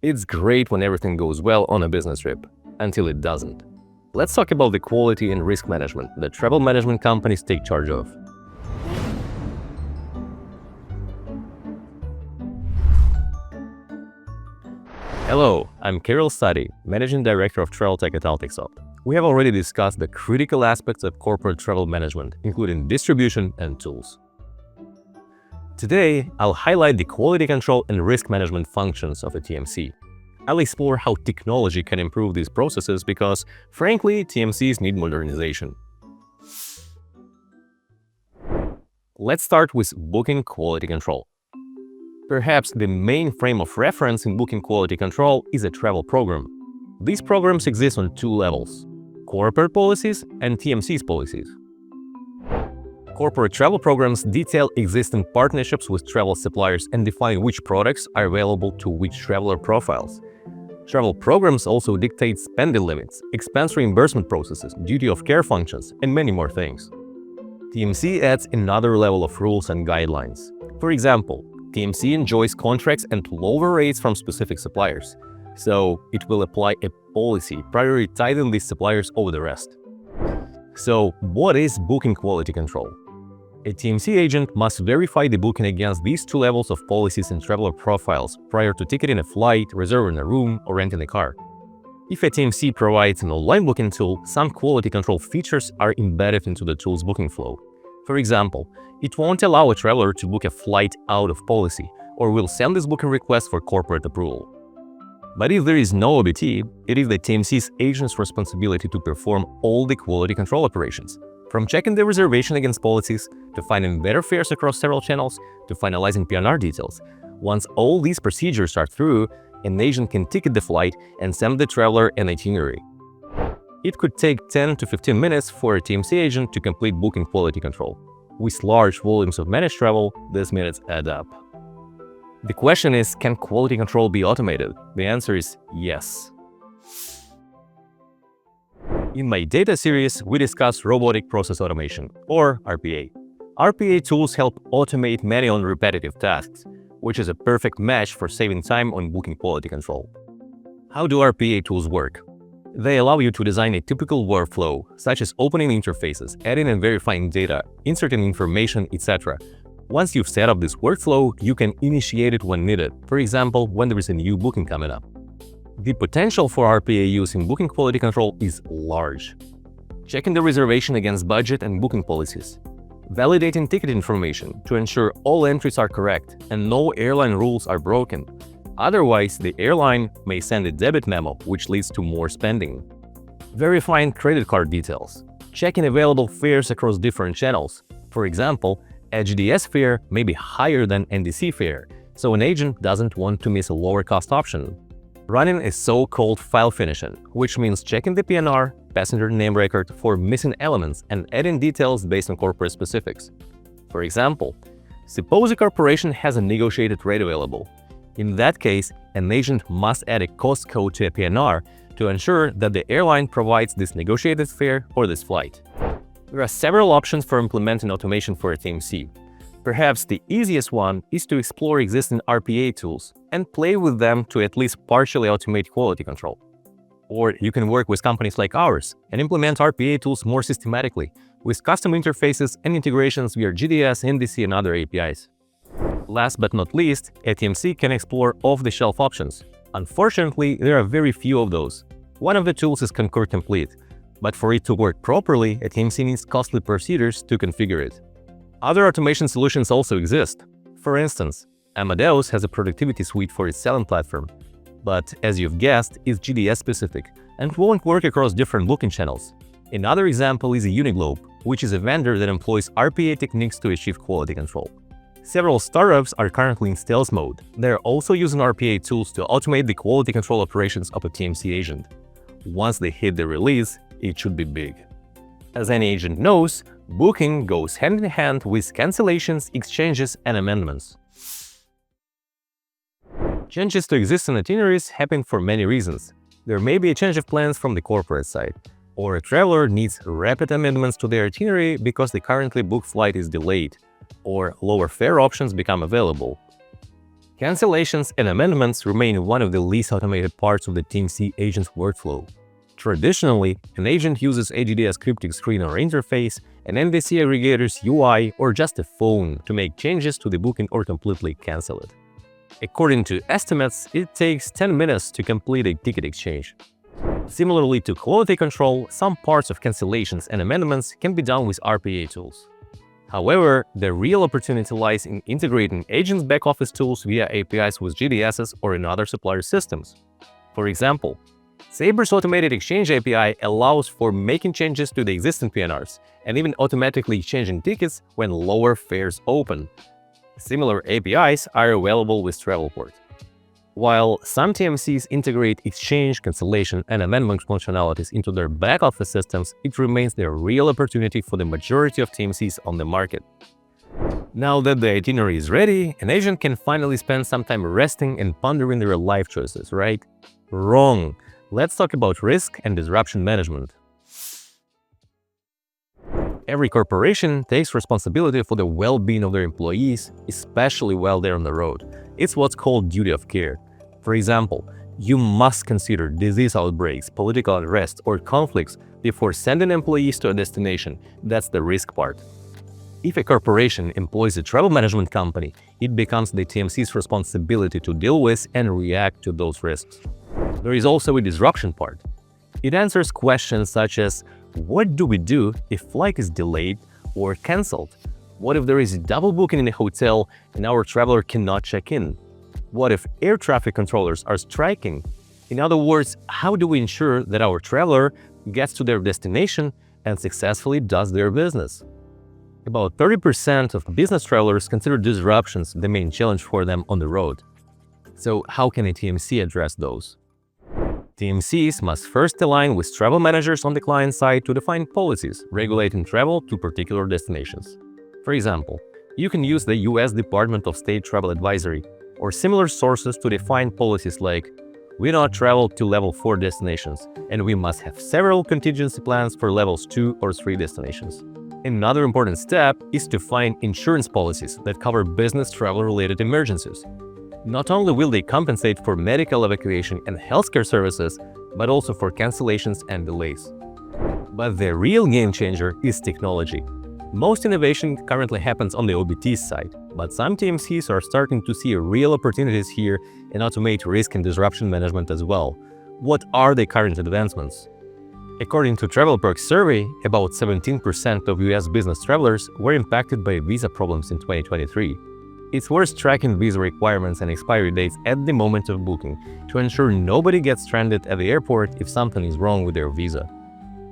It's great when everything goes well on a business trip, until it doesn't. Let's talk about the quality and risk management that travel management companies take charge of. Hello, I'm Kirill Stati, Managing Director of Travel Tech at AltexSoft. We have already discussed the critical aspects of corporate travel management, including distribution and tools. Today, I'll highlight the quality control and risk management functions of a TMC. I'll explore how technology can improve these processes because, frankly, TMCs need modernization. Let's start with booking quality control. Perhaps the main frame of reference in booking quality control is a travel program. These programs exist on two levels: corporate policies and TMC's policies. Corporate travel programs detail existing partnerships with travel suppliers and define which products are available to which traveler profiles. Travel programs also dictate spending limits, expense reimbursement processes, duty of care functions, and many more things. TMC adds another level of rules and guidelines. For example, TMC enjoys contracts and lower rates from specific suppliers, so it will apply a policy prioritizing these suppliers over the rest. So, what is booking quality control? A TMC agent must verify the booking against these two levels of policies and traveler profiles prior to ticketing a flight, reserving a room, or renting a car. If a TMC provides an online booking tool, some quality control features are embedded into the tool's booking flow. For example, it won't allow a traveler to book a flight out of policy, or will send this booking request for corporate approval. But if there is no OBT, it is the TMC's agent's responsibility to perform all the quality control operations, from checking the reservation against policies, to finding better fares across several channels, to finalizing PNR details. Once all these procedures are through, an agent can ticket the flight and send the traveler an itinerary. It could take 10 to 15 minutes for a TMC agent to complete booking quality control. With large volumes of managed travel, these minutes add up. The question is, can quality control be automated? The answer is yes. In my data series, we discuss robotic process automation, or RPA. RPA tools help automate manual and repetitive tasks, which is a perfect match for saving time on booking quality control. How do RPA tools work? They allow you to design a typical workflow, such as opening interfaces, adding and verifying data, inserting information, etc. Once you've set up this workflow, you can initiate it when needed, for example, when there is a new booking coming up. The potential for RPA use in booking quality control is large. Checking the reservation against budget and booking policies. Validating ticket information to ensure all entries are correct and no airline rules are broken. Otherwise, the airline may send a debit memo, which leads to more spending. Verifying credit card details. Checking available fares across different channels. For example, a GDS fare may be higher than NDC fare, so an agent doesn't want to miss a lower cost option. Running a so-called file finishing, which means checking the PNR, passenger name record, for missing elements and adding details based on corporate specifics. For example, suppose a corporation has a negotiated rate available. In that case, an agent must add a cost code to a PNR to ensure that the airline provides this negotiated fare for this flight. There are several options for implementing automation for a TMC. Perhaps the easiest one is to explore existing RPA tools and play with them to at least partially automate quality control. Or you can work with companies like ours and implement RPA tools more systematically, with custom interfaces and integrations via GDS, NDC, and other APIs. Last but not least, a TMC can explore off-the-shelf options. Unfortunately, there are very few of those. One of the tools is Concur Complete, but for it to work properly, a TMC needs costly procedures to configure it. Other automation solutions also exist. For instance, Amadeus has a productivity suite for its selling platform, but as you've guessed, it's GDS specific and won't work across different booking channels. Another example is Uniglobe, which is a vendor that employs RPA techniques to achieve quality control. Several startups are currently in stealth mode. They're also using RPA tools to automate the quality control operations of a TMC agent. Once they hit the release, it should be big. As any agent knows, booking goes hand in hand with cancellations, exchanges, and amendments. Changes to existing itineraries happen for many reasons. There may be a change of plans from the corporate side, or a traveler needs rapid amendments to their itinerary because the currently booked flight is delayed, or lower fare options become available. Cancellations and amendments remain one of the least automated parts of the TMC agent's workflow. Traditionally, an agent uses AGDS cryptic screen or interface, an NDC aggregator's UI, or just a phone to make changes to the booking or completely cancel it. According to estimates, it takes 10 minutes to complete a ticket exchange. Similarly to quality control, some parts of cancellations and amendments can be done with RPA tools. However, the real opportunity lies in integrating agents' back-office tools via APIs with GDSs or in other supplier systems. For example, Saber's Automated Exchange API allows for making changes to the existing PNRs and even automatically exchanging tickets when lower fares open. Similar APIs are available with Travelport. While some TMCs integrate exchange, cancellation, and amendment functionalities into their back-office systems, it remains the real opportunity for the majority of TMCs on the market. Now that the itinerary is ready, an agent can finally spend some time resting and pondering their life choices, right? Wrong! Let's talk about risk and disruption management. Every corporation takes responsibility for the well-being of their employees, especially while they're on the road. It's what's called duty of care. For example, you must consider disease outbreaks, political unrest, or conflicts before sending employees to a destination. That's the risk part. If a corporation employs a travel management company, it becomes the TMC's responsibility to deal with and react to those risks. There is also a disruption part. It answers questions such as, what do we do if flight is delayed or cancelled? What if there is a double booking in a hotel and our traveler cannot check in? What if air traffic controllers are striking? In other words, how do we ensure that our traveler gets to their destination and successfully does their business? About 30% of business travelers consider disruptions the main challenge for them on the road. So how can a TMC address those? TMCs must first align with travel managers on the client side to define policies regulating travel to particular destinations. For example, you can use the US Department of State Travel Advisory or similar sources to define policies like, we not travel to level 4 destinations, and we must have several contingency plans for levels 2 or 3 destinations. Another important step is to find insurance policies that cover business travel-related emergencies. Not only will they compensate for medical evacuation and healthcare services, but also for cancellations and delays. But the real game changer is technology. Most innovation currently happens on the OBT side, but some TMCs are starting to see real opportunities here and automate risk and disruption management as well. What are the current advancements? According to TravelPerk's survey, about 17% of US business travelers were impacted by visa problems in 2023. It's worth tracking visa requirements and expiry dates at the moment of booking to ensure nobody gets stranded at the airport if something is wrong with their visa.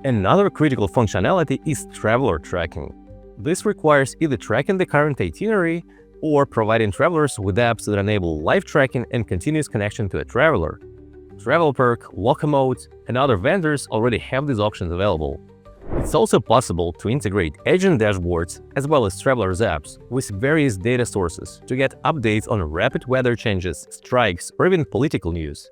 Another critical functionality is traveler tracking. This requires either tracking the current itinerary or providing travelers with apps that enable live tracking and continuous connection to a traveler. TravelPerk, Locomote, and other vendors already have these options available. It's also possible to integrate agent dashboards as well as travelers' apps with various data sources to get updates on rapid weather changes, strikes, or even political news.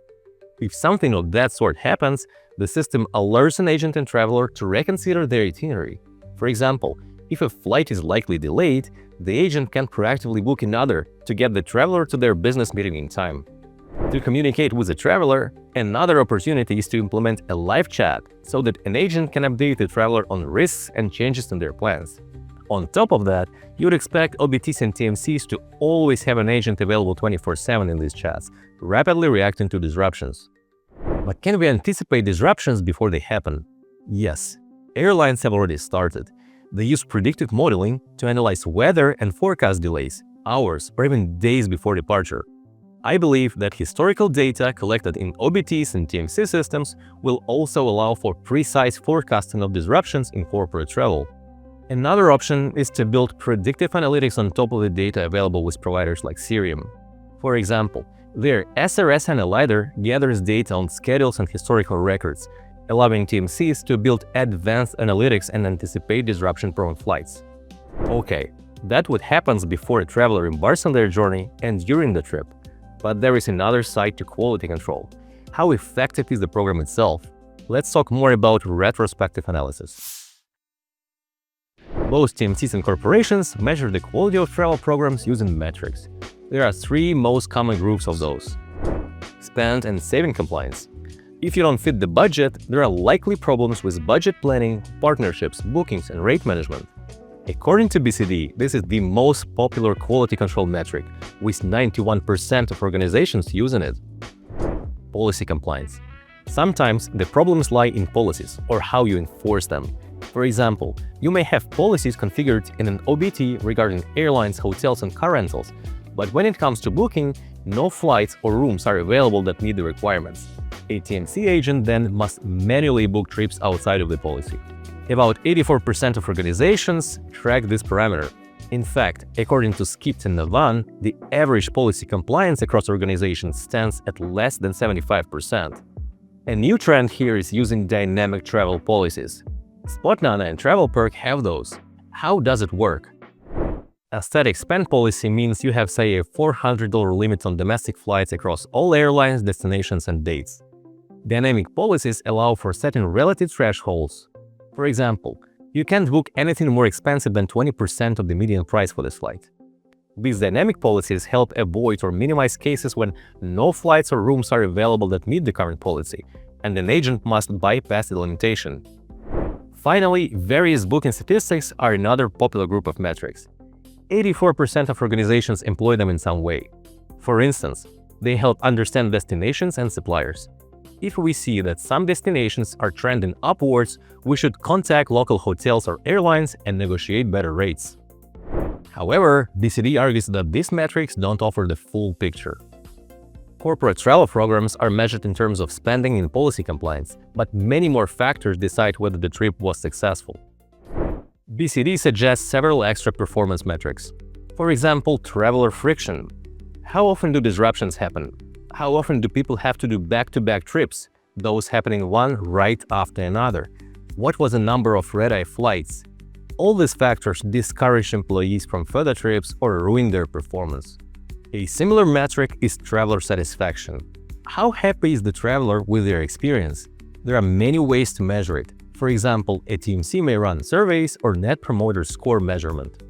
If something of that sort happens, the system alerts an agent and traveler to reconsider their itinerary. For example, if a flight is likely delayed, the agent can proactively book another to get the traveler to their business meeting in time. To communicate with the traveler, another opportunity is to implement a live chat so that an agent can update the traveler on risks and changes in their plans. On top of that, you'd expect OBTs and TMCs to always have an agent available 24/7 in these chats, rapidly reacting to disruptions. But can we anticipate disruptions before they happen? Yes, airlines have already started. They use predictive modeling to analyze weather and forecast delays, hours or even days before departure. I believe that historical data collected in OBTs and TMC systems will also allow for precise forecasting of disruptions in corporate travel. Another option is to build predictive analytics on top of the data available with providers like Cirium. For example, their SRS Analyzer gathers data on schedules and historical records, allowing TMCs to build advanced analytics and anticipate disruption-prone flights. Okay, that's what happens before a traveler embarks on their journey and during the trip. But there is another side to quality control. How effective is the program itself? Let's talk more about retrospective analysis. Both TMCs and corporations measure the quality of travel programs using metrics. There are three most common groups of those. Spend and saving compliance. If you don't fit the budget, there are likely problems with budget planning, partnerships, bookings, and rate management. According to BCD, this is the most popular quality control metric, with 91% of organizations using it. Policy compliance. Sometimes the problems lie in policies or how you enforce them. For example, you may have policies configured in an OBT regarding airlines, hotels, and car rentals, but when it comes to booking, no flights or rooms are available that meet the requirements. A TMC agent then must manually book trips outside of the policy. About 84% of organizations track this parameter. In fact, according to Skipped and Navan, the average policy compliance across organizations stands at less than 75%. A new trend here is using dynamic travel policies. Spotnana and TravelPerk have those. How does it work? A static spend policy means you have, say, a $400 limit on domestic flights across all airlines, destinations, and dates. Dynamic policies allow for setting relative thresholds. For example, you can't book anything more expensive than 20% of the median price for this flight. These dynamic policies help avoid or minimize cases when no flights or rooms are available that meet the current policy, and an agent must bypass the limitation. Finally, various booking statistics are another popular group of metrics. 84% of organizations employ them in some way. For instance, they help understand destinations and suppliers. If we see that some destinations are trending upwards, we should contact local hotels or airlines and negotiate better rates. However, BCD argues that these metrics don't offer the full picture. Corporate travel programs are measured in terms of spending and policy compliance, but many more factors decide whether the trip was successful. BCD suggests several extra performance metrics. For example, traveler friction. How often do disruptions happen? How often do people have to do back-to-back trips, those happening one right after another? What was the number of red-eye flights? All these factors discourage employees from further trips or ruin their performance. A similar metric is traveler satisfaction. How happy is the traveler with their experience? There are many ways to measure it. For example, a TMC may run surveys or Net Promoter Score measurement.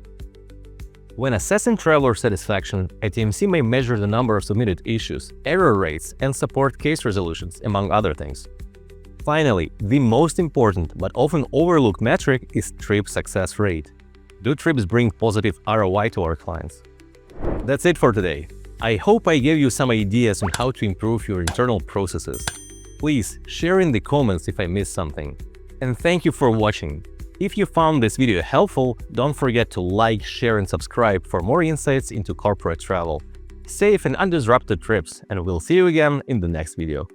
When assessing traveler satisfaction, a TMC may measure the number of submitted issues, error rates, and support case resolutions, among other things. Finally, the most important but often overlooked metric is trip success rate. Do trips bring positive ROI to our clients? That's it for today. I hope I gave you some ideas on how to improve your internal processes. Please share in the comments if I missed something. And thank you for watching. If you found this video helpful, don't forget to like, share, and subscribe for more insights into corporate travel. Safe and undisrupted trips, and we'll see you again in the next video.